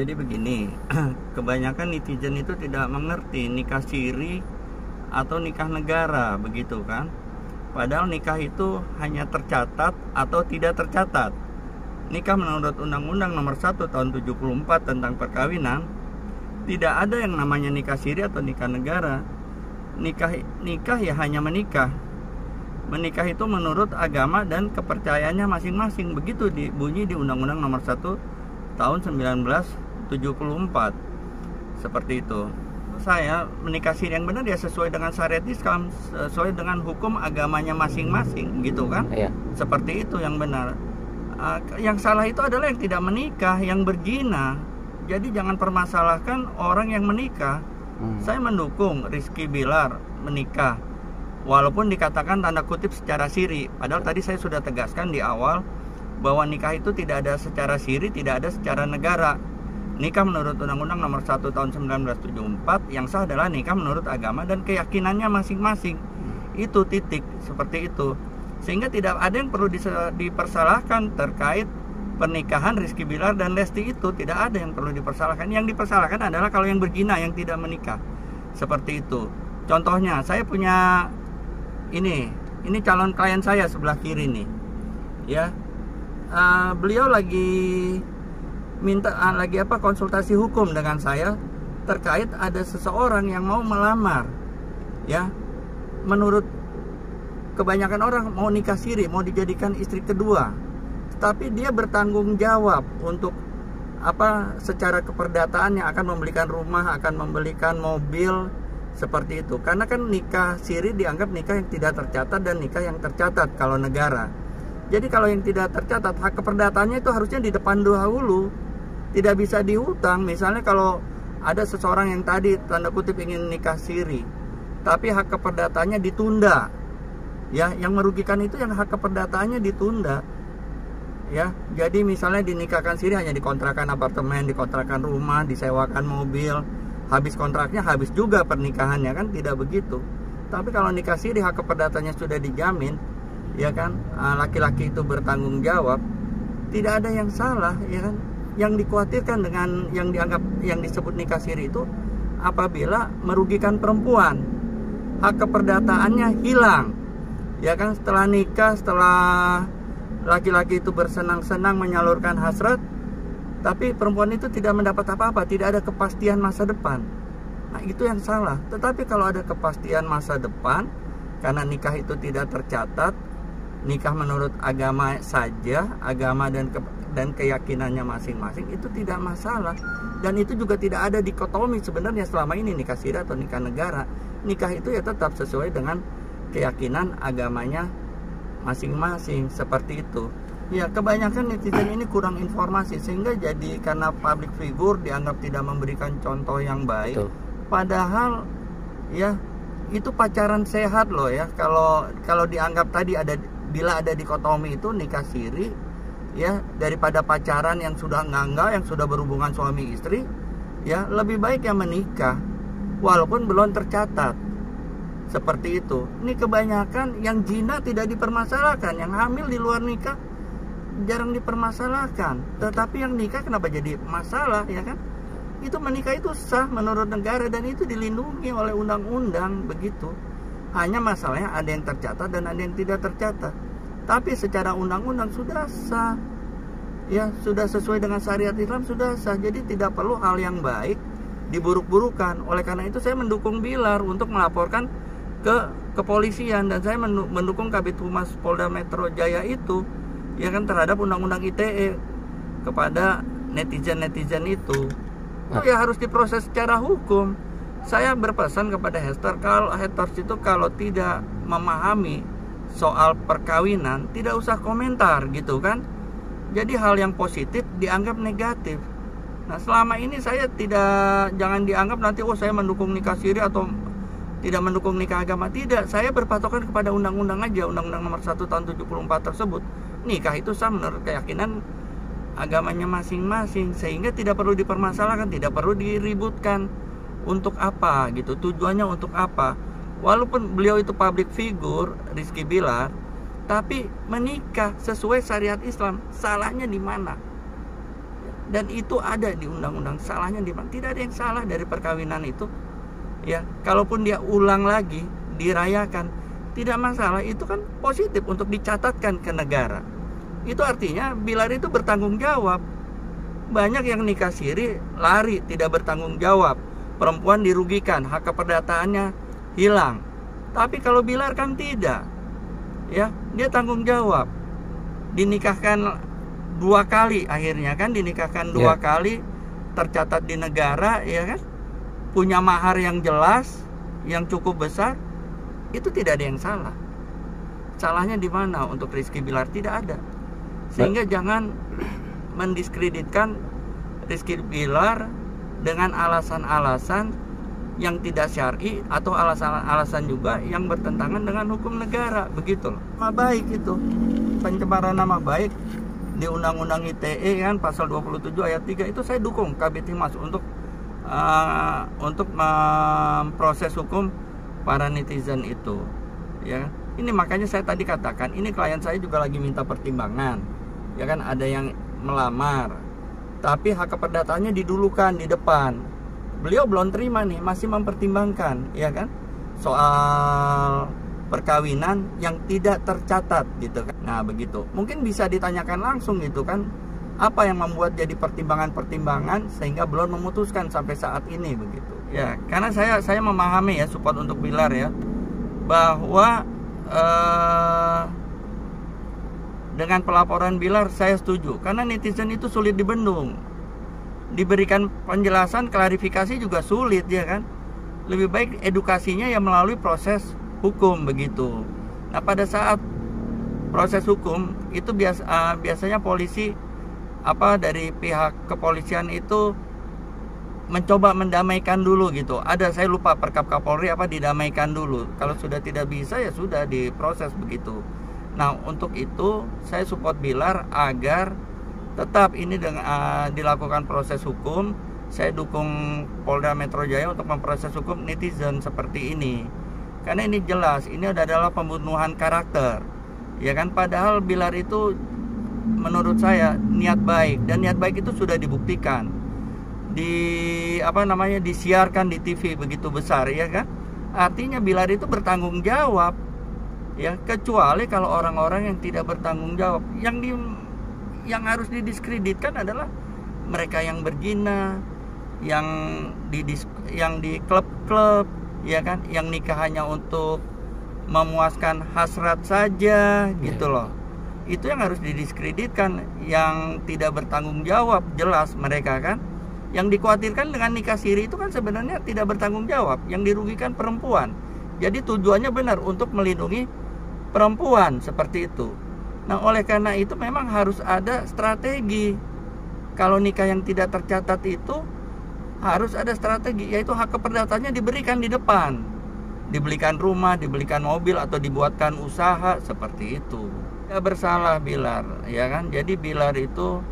Jadi begini, kebanyakan netizen itu tidak mengerti nikah siri atau nikah negara, begitu kan? Padahal nikah itu hanya tercatat atau tidak tercatat. Nikah menurut Undang-Undang Nomor 1 Tahun 74 tentang perkawinan, tidak ada yang namanya nikah siri atau nikah negara. Nikah ya hanya menikah. Menikah itu menurut agama dan kepercayaannya masing-masing. Begitu bunyi di Undang-Undang Nomor 1 Tahun 1974. Seperti itu. Saya menikah siri yang benar ya sesuai dengan syariat Islam, sesuai dengan hukum agamanya masing-masing, gitu kan? Iya. Seperti itu yang benar. Yang salah itu adalah yang tidak menikah, yang berzina. Jadi jangan permasalahkan orang yang menikah. Saya mendukung Rizky Bilar menikah, walaupun dikatakan tanda kutip secara siri. Padahal tadi saya sudah tegaskan di awal bahwa nikah itu tidak ada secara siri, tidak ada secara negara. Nikah menurut Undang-Undang Nomor 1 Tahun 1974 yang sah adalah nikah menurut agama dan keyakinannya masing-masing. Itu titik, seperti itu. Sehingga tidak ada yang perlu dipersalahkan terkait pernikahan Rizky Bilar dan Lesti itu. Tidak ada yang perlu dipersalahkan. Yang dipersalahkan adalah kalau yang berzina, yang tidak menikah. Seperti itu. Contohnya, saya punya ini calon klien saya sebelah kiri nih. Ya. Beliau lagi konsultasi hukum dengan saya terkait ada seseorang yang mau melamar. Ya. Menurut kebanyakan orang mau nikah siri, mau dijadikan istri kedua. Tapi dia bertanggung jawab untuk secara keperdataannya, akan membelikan rumah, akan membelikan mobil, seperti itu. Karena kan nikah siri dianggap nikah yang tidak tercatat dan nikah yang tercatat kalau negara. Jadi kalau yang tidak tercatat, hak keperdataannya itu harusnya di depan dahulu, tidak bisa dihutang. Misalnya kalau ada seseorang yang tadi tanda kutip ingin nikah siri, tapi hak keperdataannya ditunda, ya, yang merugikan itu yang hak keperdataannya ditunda. Ya, jadi misalnya dinikahkan siri hanya dikontrakan apartemen, dikontrakan rumah, disewakan mobil, habis kontraknya habis juga pernikahannya, kan tidak begitu. Tapi kalau nikah siri hak keperdataannya sudah dijamin, ya kan, laki-laki itu bertanggung jawab, tidak ada yang salah, ya kan. Yang dikhawatirkan dengan yang disebut nikah siri itu apabila merugikan perempuan, hak keperdataannya hilang, ya kan. Setelah nikah, setelah laki-laki itu bersenang-senang menyalurkan hasrat, tapi perempuan itu tidak mendapat apa-apa, tidak ada kepastian masa depan. Nah, itu yang salah. Tetapi kalau ada kepastian masa depan, karena nikah itu tidak tercatat, nikah menurut agama saja, agama dan keyakinannya masing-masing, itu tidak masalah. Dan itu juga tidak ada dikotomi sebenarnya selama ini nikah siri atau nikah negara. Nikah itu ya tetap sesuai dengan keyakinan agamanya masing-masing, seperti itu. Ya, kebanyakan netizen ini kurang informasi, sehingga jadi karena public figure dianggap tidak memberikan contoh yang baik. Betul. Padahal ya itu pacaran sehat loh ya. Kalau dianggap tadi bila ada dikotomi itu nikah siri, ya, daripada pacaran yang sudah ngangga, yang sudah berhubungan suami istri, ya lebih baik yang menikah walaupun belum tercatat. Seperti itu. Ini kebanyakan yang zina tidak dipermasalahkan, yang hamil di luar nikah jarang dipermasalahkan. Tetapi yang nikah kenapa jadi masalah, ya kan? Itu menikah itu sah menurut negara dan itu dilindungi oleh undang-undang, begitu. Hanya masalahnya ada yang tercatat dan ada yang tidak tercatat. Tapi secara undang-undang sudah sah. Ya, sudah sesuai dengan syariat Islam, sudah sah. Jadi tidak perlu hal yang baik diburuk-burukan. Oleh karena itu saya mendukung Bilar untuk melaporkan ke kepolisian, dan saya mendukung Kabid Humas Polda Metro Jaya itu, ya kan, terhadap undang-undang ITE kepada netizen-netizen itu. Oh ya, harus diproses secara hukum. Saya berpesan kepada haters itu kalau tidak memahami soal perkawinan tidak usah komentar, gitu kan. Jadi hal yang positif dianggap negatif. Nah, selama ini saya jangan dianggap nanti saya mendukung nikah siri atau tidak mendukung nikah agama. Tidak, saya berpatokan kepada undang-undang aja, Undang-Undang Nomor 1 Tahun 74 tersebut. Nikah itu sah menurut keyakinan agamanya masing-masing, sehingga tidak perlu dipermasalahkan, tidak perlu diributkan. Untuk apa gitu, tujuannya untuk apa? Walaupun beliau itu public figure, Rizky Bilar, tapi menikah sesuai syariat Islam, salahnya di mana? dan itu ada di undang-undang. Salahnya di mana? Tidak ada yang salah dari perkawinan itu. Ya, kalaupun dia ulang lagi, dirayakan, tidak masalah. Itu kan positif untuk dicatatkan ke negara. Itu artinya Bilar itu bertanggung jawab. Banyak yang nikah siri lari, tidak bertanggung jawab. Perempuan dirugikan, hak keperdataannya hilang. Tapi kalau Bilar kan tidak. Ya, dia tanggung jawab. Dinikahkan 2 kali akhirnya kan, dinikahkan 2 kali, tercatat di negara, ya kan, punya mahar yang jelas, yang cukup besar. Itu tidak ada yang salah. Salahnya di mana untuk Rizky Bilar? Tidak ada. Sehingga jangan mendiskreditkan Rizky Bilar dengan alasan-alasan yang tidak syar'i atau alasan-alasan juga yang bertentangan dengan hukum negara, begitu loh. Nama baik itu, pencemaran nama baik di Undang-Undang ITE kan pasal 27 ayat 3 itu saya dukung Kabid Humas untuk memproses hukum para netizen itu, ya. Ini makanya saya tadi katakan, ini klien saya juga lagi minta pertimbangan, ya kan, ada yang melamar, tapi hak keperdataannya didulukan di depan. Beliau belum terima nih, masih mempertimbangkan, ya kan, soal perkawinan yang tidak tercatat gitu kan. Nah begitu, mungkin bisa ditanyakan langsung gitu kan, apa yang membuat jadi pertimbangan-pertimbangan sehingga belum memutuskan sampai saat ini begitu. Ya, karena saya memahami ya, support untuk Bilar ya, bahwa dengan pelaporan Bilar saya setuju, karena netizen itu sulit dibendung. Diberikan penjelasan, klarifikasi juga sulit, ya kan. Lebih baik edukasinya ya melalui proses hukum begitu. Nah pada saat proses hukum itu biasanya polisi dari pihak kepolisian itu mencoba mendamaikan dulu gitu. Saya lupa Perkap Kapolri didamaikan dulu. Kalau sudah tidak bisa ya sudah diproses begitu. Nah untuk itu saya support Bilar agar tetap ini dilakukan proses hukum. Saya dukung Polda Metro Jaya untuk memproses hukum netizen seperti ini. Karena ini jelas, ini adalah pembunuhan karakter. Ya kan, padahal Bilar itu menurut saya niat baik, dan niat baik itu sudah dibuktikan. Disiarkan di TV begitu besar, ya kan? Artinya Bilar itu bertanggung jawab. Ya, kecuali kalau orang-orang yang tidak bertanggung jawab, yang harus didiskreditkan adalah mereka yang berzina, yang di klub-klub, ya kan, yang nikah hanya untuk memuaskan hasrat saja gitu loh. Itu yang harus didiskreditkan, yang tidak bertanggung jawab, jelas mereka kan. Yang dikhawatirkan dengan nikah siri itu kan sebenarnya tidak bertanggung jawab, yang dirugikan perempuan. Jadi tujuannya benar untuk melindungi perempuan seperti itu. Nah oleh karena itu memang harus ada strategi. Kalau nikah yang tidak tercatat itu harus ada strategi, yaitu hak keperdataannya diberikan di depan, dibelikan rumah, dibelikan mobil, atau dibuatkan usaha seperti itu. Ya bersalah Bilar, ya kan. Jadi Bilar itu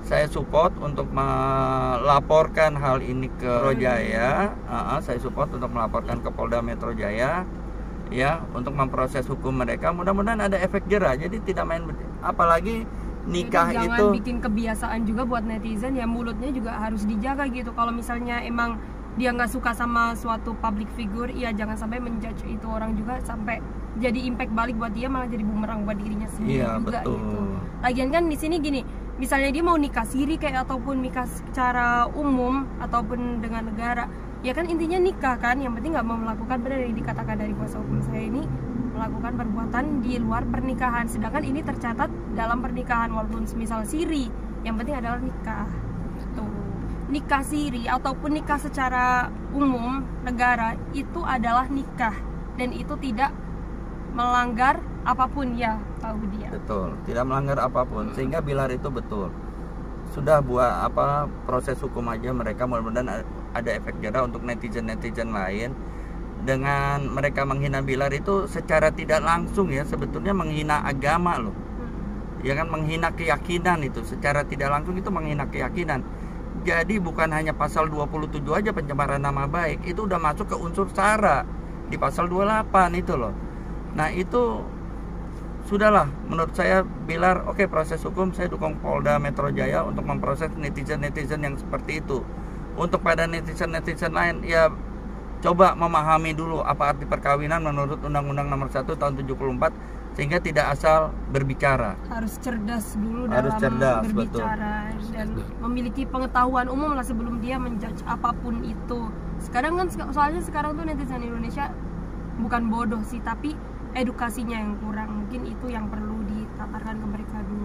saya support untuk melaporkan hal ini ke Metro Jaya. Saya support untuk melaporkan ke Polda Metro Jaya, ya, untuk memproses hukum mereka. Mudah-mudahan ada efek jera. Jadi tidak main, apalagi nikah. Jadi jangan itu bikin kebiasaan juga buat netizen ya, mulutnya juga harus dijaga gitu. Kalau misalnya emang dia nggak suka sama suatu public figure, ya jangan sampai menjudge itu orang juga sampai jadi impact balik buat dia, malah jadi bumerang buat dirinya sendiri juga betul. Gitu. Lagian kan di sini gini, misalnya dia mau nikah siri kayak ataupun nikah secara umum ataupun dengan negara, ya kan intinya nikah kan, yang penting nggak mau melakukan, benar yang dikatakan dari kuasa hukum saya ini, melakukan perbuatan di luar pernikahan. Sedangkan ini tercatat dalam pernikahan, walaupun misal siri, yang penting adalah nikah. Tuh, nikah siri ataupun nikah secara umum negara itu adalah nikah, dan itu tidak melanggar apapun ya, tahu dia. Betul, tidak melanggar apapun. Sehingga Bilar itu betul sudah buat proses hukum aja mereka. Mudah-mudahan ada efek jera untuk netizen-netizen lain. Dengan mereka menghina Bilar itu secara tidak langsung ya, sebetulnya menghina agama loh. Ya kan, menghina keyakinan itu secara tidak langsung, itu menghina keyakinan. Jadi bukan hanya pasal 27 aja pencemaran nama baik, itu udah masuk ke unsur sara di pasal 28 itu loh. Nah itu sudahlah, menurut saya Bilar, oke, proses hukum saya dukung Polda Metro Jaya untuk memproses netizen-netizen yang seperti itu. Untuk pada netizen-netizen lain, ya coba memahami dulu apa arti perkawinan menurut Undang-Undang Nomor 1 Tahun 74, sehingga tidak asal berbicara. Harus cerdas dulu Harus dalam cerdas, berbicara dan memiliki pengetahuan umum lah sebelum dia menjudge apapun itu. Sekarang kan soalnya sekarang tuh netizen Indonesia bukan bodoh sih, tapi edukasinya yang kurang. Mungkin itu yang perlu ditatarkan ke mereka dulu.